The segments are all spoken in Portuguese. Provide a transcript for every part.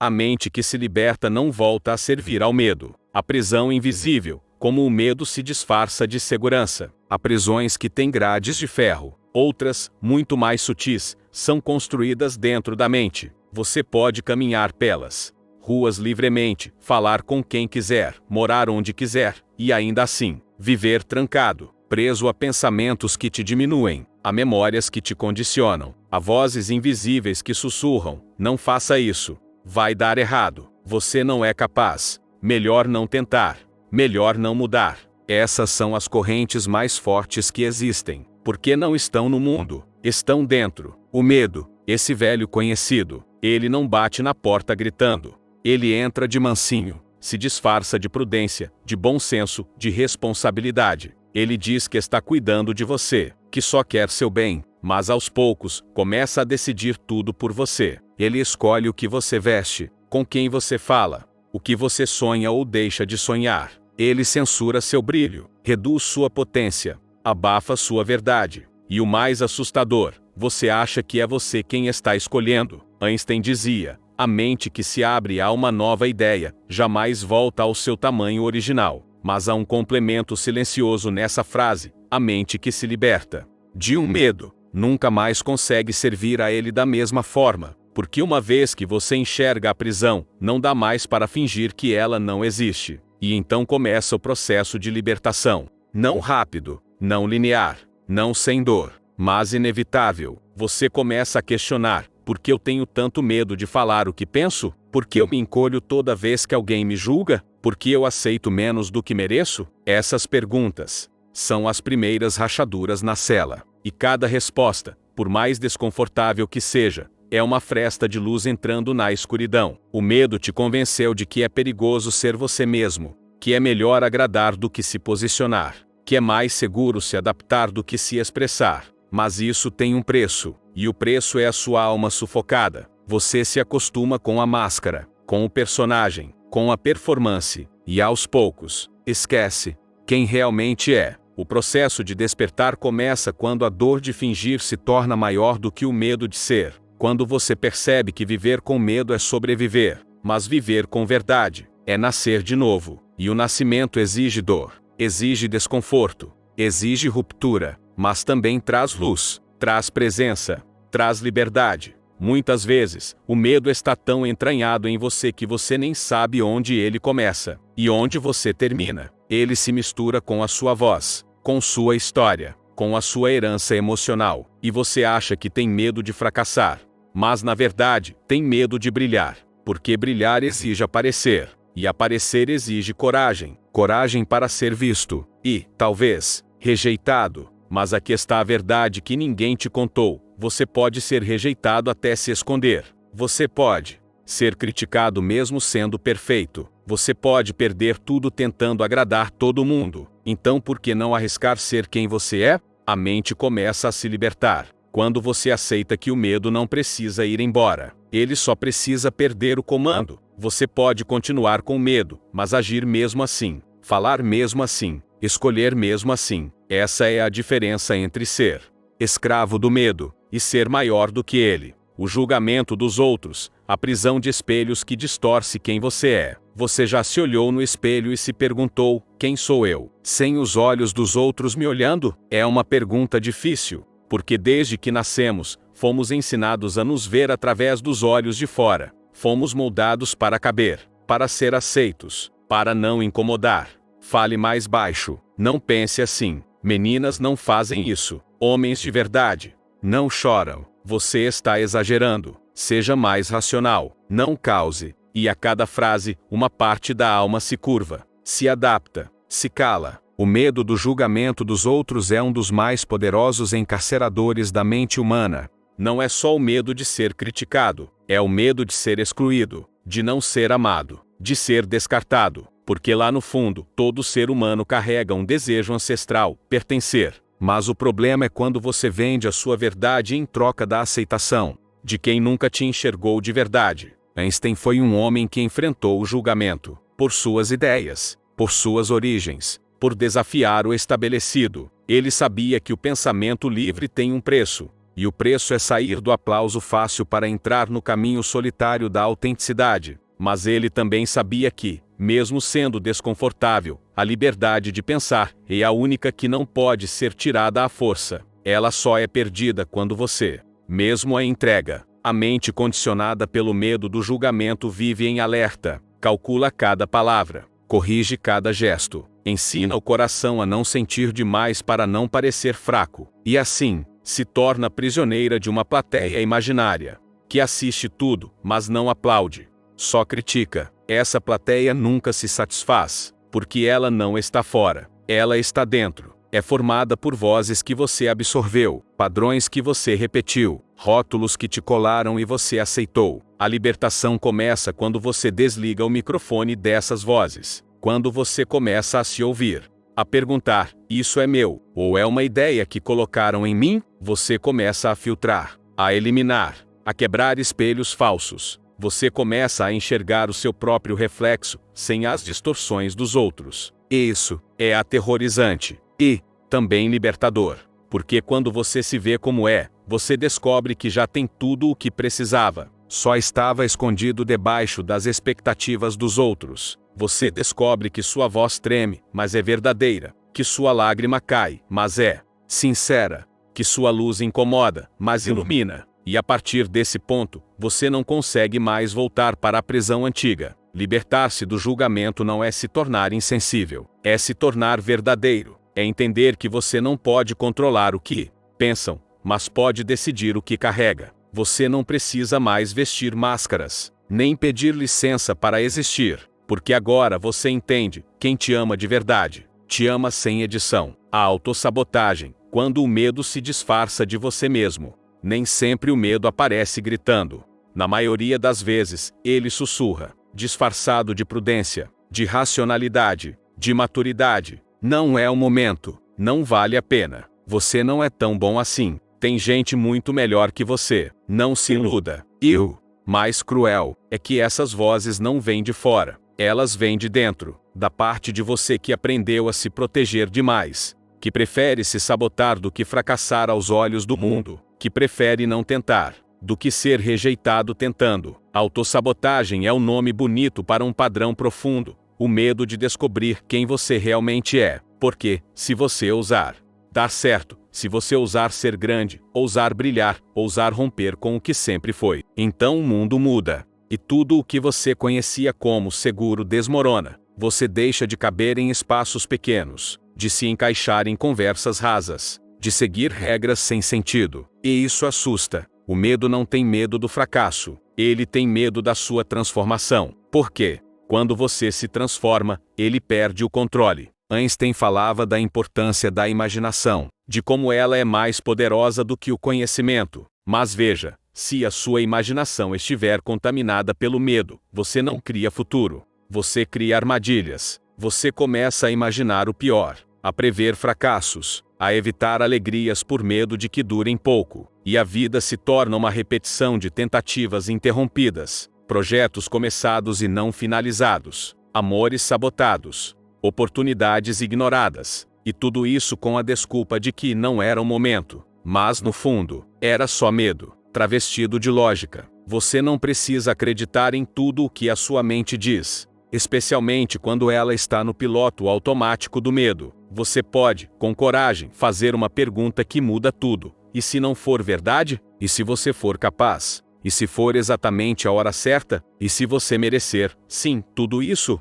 A mente que se liberta não volta a servir ao medo. A prisão invisível, como o medo se disfarça de segurança. Há prisões que têm grades de ferro. Outras, muito mais sutis, são construídas dentro da mente. Você pode caminhar pelas ruas livremente, falar com quem quiser, morar onde quiser, e ainda assim, viver trancado, preso a pensamentos que te diminuem, a memórias que te condicionam, a vozes invisíveis que sussurram: não faça isso, vai dar errado, você não é capaz, melhor não tentar, melhor não mudar. Essas são as correntes mais fortes que existem, porque não estão no mundo, estão dentro. O medo, esse velho conhecido, ele não bate na porta gritando. Ele entra de mansinho, se disfarça de prudência, de bom senso, de responsabilidade. Ele diz que está cuidando de você, que só quer seu bem, mas aos poucos, começa a decidir tudo por você. Ele escolhe o que você veste, com quem você fala, o que você sonha ou deixa de sonhar. Ele censura seu brilho, reduz sua potência, abafa sua verdade. E o mais assustador, você acha que é você quem está escolhendo. Einstein dizia: a mente que se abre a uma nova ideia, jamais volta ao seu tamanho original. Mas há um complemento silencioso nessa frase: a mente que se liberta de um medo, nunca mais consegue servir a ele da mesma forma, porque uma vez que você enxerga a prisão, não dá mais para fingir que ela não existe. E então começa o processo de libertação. Não rápido, não linear, não sem dor, mas inevitável. Você começa a questionar: por que eu tenho tanto medo de falar o que penso? Por que eu me encolho toda vez que alguém me julga? Por que eu aceito menos do que mereço? Essas perguntas são as primeiras rachaduras na cela. E cada resposta, por mais desconfortável que seja, é uma fresta de luz entrando na escuridão. O medo te convenceu de que é perigoso ser você mesmo, que é melhor agradar do que se posicionar, que é mais seguro se adaptar do que se expressar. Mas isso tem um preço, e o preço é a sua alma sufocada. Você se acostuma com a máscara, com o personagem, com a performance, e aos poucos, esquece quem realmente é. O processo de despertar começa quando a dor de fingir se torna maior do que o medo de ser. Quando você percebe que viver com medo é sobreviver, mas viver com verdade é nascer de novo. E o nascimento exige dor, exige desconforto, exige ruptura, mas também traz luz, traz presença, traz liberdade. Muitas vezes, o medo está tão entranhado em você que você nem sabe onde ele começa e onde você termina. Ele se mistura com a sua voz, com sua história, com a sua herança emocional, e você acha que tem medo de fracassar. Mas na verdade, tem medo de brilhar, porque brilhar exige aparecer, e aparecer exige coragem, coragem para ser visto, e, talvez, rejeitado. Mas aqui está a verdade que ninguém te contou: você pode ser rejeitado até se esconder. Você pode ser criticado mesmo sendo perfeito. Você pode perder tudo tentando agradar todo mundo. Então por que não arriscar ser quem você é? A mente começa a se libertar quando você aceita que o medo não precisa ir embora. Ele só precisa perder o comando. Você pode continuar com medo, mas agir mesmo assim, falar mesmo assim, escolher mesmo assim. Essa é a diferença entre ser escravo do medo e ser maior do que ele. O julgamento dos outros, a prisão de espelhos que distorce quem você é. Você já se olhou no espelho e se perguntou: quem sou eu? Sem os olhos dos outros me olhando? É uma pergunta difícil, porque desde que nascemos, fomos ensinados a nos ver através dos olhos de fora. Fomos moldados para caber, para ser aceitos, para não incomodar. Fale mais baixo, não pense assim. Meninas não fazem isso. Homens de verdade não choram. Você está exagerando. Seja mais racional. Não cause. E a cada frase, uma parte da alma se curva, se adapta, se cala. O medo do julgamento dos outros é um dos mais poderosos encarceradores da mente humana. Não é só o medo de ser criticado, é o medo de ser excluído, de não ser amado, de ser descartado. Porque lá no fundo, todo ser humano carrega um desejo ancestral: pertencer. Mas o problema é quando você vende a sua verdade em troca da aceitação de quem nunca te enxergou de verdade. Einstein foi um homem que enfrentou o julgamento por suas ideias, por suas origens, por desafiar o estabelecido. Ele sabia que o pensamento livre tem um preço, e o preço é sair do aplauso fácil para entrar no caminho solitário da autenticidade. Mas ele também sabia que, mesmo sendo desconfortável, a liberdade de pensar é a única que não pode ser tirada à força. Ela só é perdida quando você, mesmo a entrega. A mente condicionada pelo medo do julgamento vive em alerta, calcula cada palavra, corrige cada gesto, ensina o coração a não sentir demais para não parecer fraco, e assim, se torna prisioneira de uma plateia imaginária, que assiste tudo, mas não aplaude. Só critica. Essa plateia nunca se satisfaz, porque ela não está fora, ela está dentro. É formada por vozes que você absorveu, padrões que você repetiu, rótulos que te colaram e você aceitou. A libertação começa quando você desliga o microfone dessas vozes, quando você começa a se ouvir, a perguntar: isso é meu, ou é uma ideia que colocaram em mim? Você começa a filtrar, a eliminar, a quebrar espelhos falsos. Você começa a enxergar o seu próprio reflexo, sem as distorções dos outros. Isso é aterrorizante e também libertador, porque quando você se vê como é, você descobre que já tem tudo o que precisava, só estava escondido debaixo das expectativas dos outros. Você descobre que sua voz treme, mas é verdadeira, que sua lágrima cai, mas é sincera, que sua luz incomoda, mas ilumina. E a partir desse ponto, você não consegue mais voltar para a prisão antiga. Libertar-se do julgamento não é se tornar insensível, é se tornar verdadeiro. É entender que você não pode controlar o que pensam, mas pode decidir o que carrega. Você não precisa mais vestir máscaras, nem pedir licença para existir, porque agora você entende: quem te ama de verdade, te ama sem edição. A autossabotagem, quando o medo se disfarça de você mesmo. Nem sempre o medo aparece gritando. Na maioria das vezes, ele sussurra, disfarçado de prudência, de racionalidade, de maturidade. Não é o momento, não vale a pena, você não é tão bom assim, tem gente muito melhor que você, não se iluda. E o mais cruel é que essas vozes não vêm de fora, elas vêm de dentro, da parte de você que aprendeu a se proteger demais, que prefere se sabotar do que fracassar aos olhos do mundo, que prefere não tentar, do que ser rejeitado tentando. Autossabotagem é um nome bonito para um padrão profundo, o medo de descobrir quem você realmente é, porque, se você ousar dar certo, se você ousar ser grande, ousar brilhar, ousar romper com o que sempre foi, então o mundo muda, e tudo o que você conhecia como seguro desmorona. Você deixa de caber em espaços pequenos, de se encaixar em conversas rasas, de seguir regras sem sentido. E isso assusta. O medo não tem medo do fracasso, ele tem medo da sua transformação. Por quê? Quando você se transforma, ele perde o controle. Einstein falava da importância da imaginação, de como ela é mais poderosa do que o conhecimento. Mas veja, se a sua imaginação estiver contaminada pelo medo, você não cria futuro. Você cria armadilhas. Você começa a imaginar o pior, a prever fracassos, a evitar alegrias por medo de que durem pouco, e a vida se torna uma repetição de tentativas interrompidas, projetos começados e não finalizados, amores sabotados, oportunidades ignoradas, e tudo isso com a desculpa de que não era o momento, mas no fundo, era só medo, travestido de lógica. Você não precisa acreditar em tudo o que a sua mente diz, especialmente quando ela está no piloto automático do medo. Você pode, com coragem, fazer uma pergunta que muda tudo. E se não for verdade? E se você for capaz? E se for exatamente a hora certa? E se você merecer? Sim, tudo isso,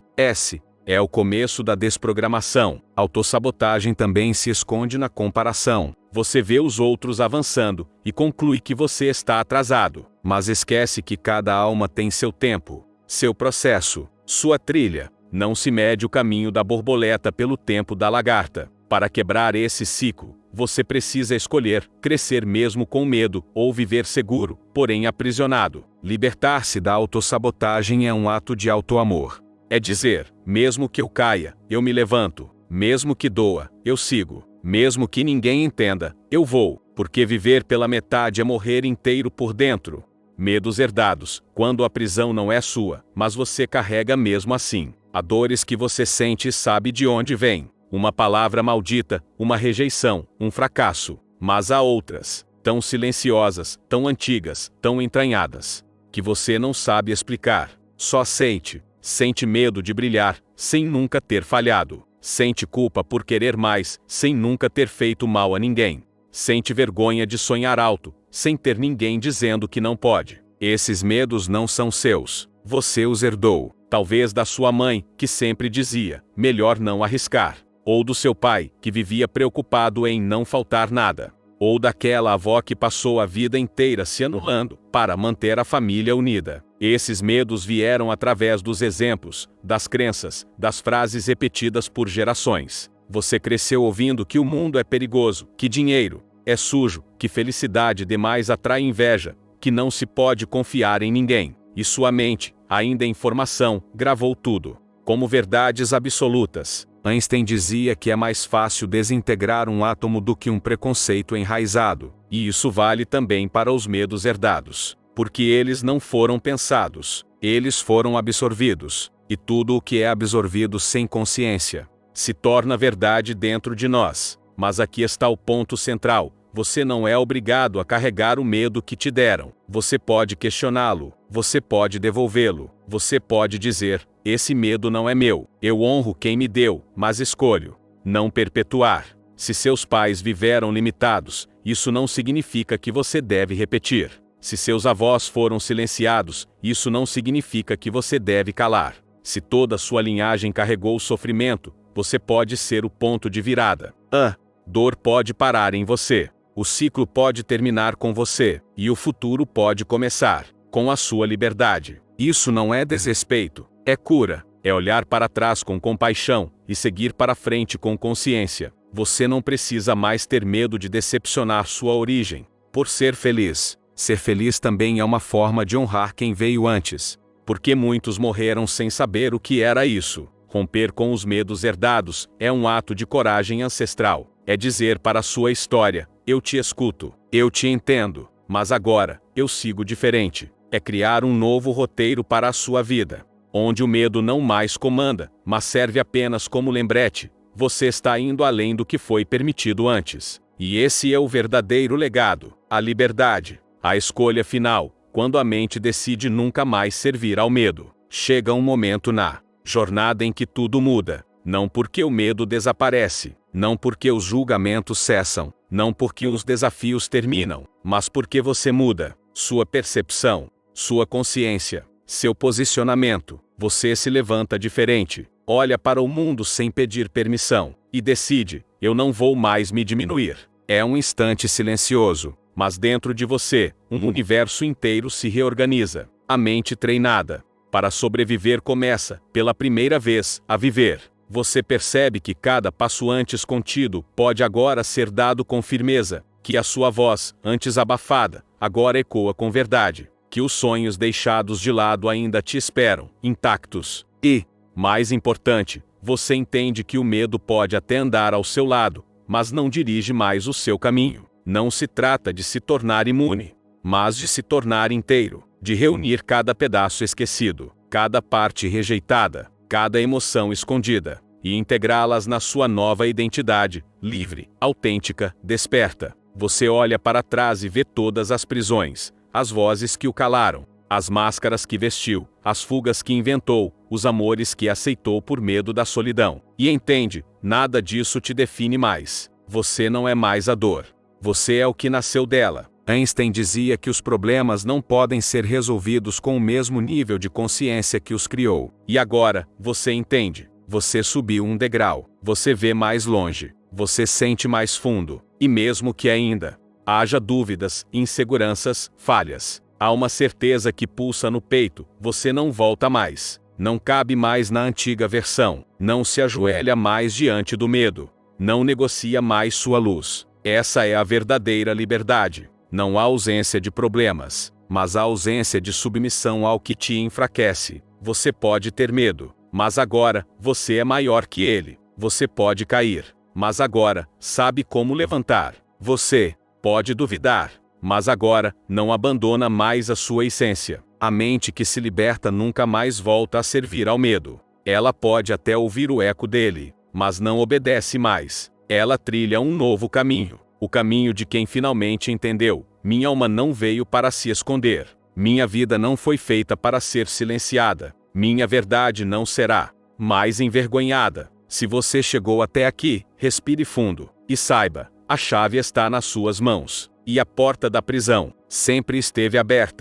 é o começo da desprogramação. Autossabotagem também se esconde na comparação. Você vê os outros avançando e conclui que você está atrasado, mas esquece que cada alma tem seu tempo, seu processo, sua trilha. Não se mede o caminho da borboleta pelo tempo da lagarta. Para quebrar esse ciclo, você precisa escolher crescer mesmo com medo ou viver seguro, porém aprisionado. Libertar-se da autossabotagem é um ato de autoamor. É dizer, mesmo que eu caia, eu me levanto, mesmo que doa, eu sigo, mesmo que ninguém entenda, eu vou, porque viver pela metade é morrer inteiro por dentro. Medos herdados, quando a prisão não é sua, mas você carrega mesmo assim. Há dores que você sente e sabe de onde vem. Uma palavra maldita, uma rejeição, um fracasso. Mas há outras tão silenciosas, tão antigas, tão entranhadas, que você não sabe explicar. Só sente. Sente medo de brilhar, sem nunca ter falhado. Sente culpa por querer mais, sem nunca ter feito mal a ninguém. Sente vergonha de sonhar alto, sem ter ninguém dizendo que não pode. Esses medos não são seus. Você os herdou. Talvez da sua mãe, que sempre dizia, melhor não arriscar. Ou do seu pai, que vivia preocupado em não faltar nada. Ou daquela avó que passou a vida inteira se anulando, para manter a família unida. Esses medos vieram através dos exemplos, das crenças, das frases repetidas por gerações. Você cresceu ouvindo que o mundo é perigoso, que dinheiro é sujo, que felicidade demais atrai inveja, que não se pode confiar em ninguém. E sua mente, ainda em formação, gravou tudo como verdades absolutas. Einstein dizia que é mais fácil desintegrar um átomo do que um preconceito enraizado, e isso vale também para os medos herdados, porque eles não foram pensados, eles foram absorvidos, e tudo o que é absorvido sem consciência se torna verdade dentro de nós. Mas aqui está o ponto central: você não é obrigado a carregar o medo que te deram. Você pode questioná-lo, você pode devolvê-lo, você pode dizer: esse medo não é meu, eu honro quem me deu, mas escolho não perpetuar. Se seus pais viveram limitados, isso não significa que você deve repetir. Se seus avós foram silenciados, isso não significa que você deve calar. Se toda sua linhagem carregou sofrimento, você pode ser o ponto de virada. A dor pode parar em você. O ciclo pode terminar com você, e o futuro pode começar com a sua liberdade. Isso não é desrespeito, é cura, é olhar para trás com compaixão e seguir para frente com consciência. Você não precisa mais ter medo de decepcionar sua origem, por ser feliz. Ser feliz também é uma forma de honrar quem veio antes, porque muitos morreram sem saber o que era isso. Romper com os medos herdados é um ato de coragem ancestral. É dizer para a sua história: eu te escuto, eu te entendo, mas agora, eu sigo diferente. É criar um novo roteiro para a sua vida, onde o medo não mais comanda, mas serve apenas como lembrete. Você está indo além do que foi permitido antes. E esse é o verdadeiro legado, a liberdade, a escolha final, quando a mente decide nunca mais servir ao medo. Chega um momento na jornada em que tudo muda, não porque o medo desaparece, não porque os julgamentos cessam, não porque os desafios terminam, mas porque você muda sua percepção, sua consciência, seu posicionamento. Você se levanta diferente, olha para o mundo sem pedir permissão, e decide: eu não vou mais me diminuir. É um instante silencioso, mas dentro de você, um universo inteiro se reorganiza. A mente treinada para sobreviver começa, pela primeira vez, a viver. Você percebe que cada passo antes contido pode agora ser dado com firmeza, que a sua voz, antes abafada, agora ecoa com verdade, que os sonhos deixados de lado ainda te esperam, intactos. E, mais importante, você entende que o medo pode até andar ao seu lado, mas não dirige mais o seu caminho. Não se trata de se tornar imune, mas de se tornar inteiro, de reunir cada pedaço esquecido, cada parte rejeitada, cada emoção escondida, e integrá-las na sua nova identidade, livre, autêntica, desperta. Você olha para trás e vê todas as prisões, as vozes que o calaram, as máscaras que vestiu, as fugas que inventou, os amores que aceitou por medo da solidão. E entende: nada disso te define mais. Você não é mais a dor. Você é o que nasceu dela. Einstein dizia que os problemas não podem ser resolvidos com o mesmo nível de consciência que os criou. E agora, você entende. Você subiu um degrau. Você vê mais longe. Você sente mais fundo. E mesmo que ainda haja dúvidas, inseguranças, falhas, há uma certeza que pulsa no peito: você não volta mais. Não cabe mais na antiga versão. Não se ajoelha mais diante do medo. Não negocia mais sua luz. Essa é a verdadeira liberdade. Não há ausência de problemas, mas há ausência de submissão ao que te enfraquece. Você pode ter medo, mas agora, você é maior que ele. Você pode cair, mas agora, sabe como levantar. Você pode duvidar, mas agora, não abandona mais a sua essência. A mente que se liberta nunca mais volta a servir ao medo. Ela pode até ouvir o eco dele, mas não obedece mais. Ela trilha um novo caminho. o caminho de quem finalmente entendeu. Minha alma não veio para se esconder. Minha vida não foi feita para ser silenciada. Minha verdade não será mais envergonhada. Se você chegou até aqui, respire fundo e saiba, a chave está nas suas mãos. E a porta da prisão sempre esteve aberta.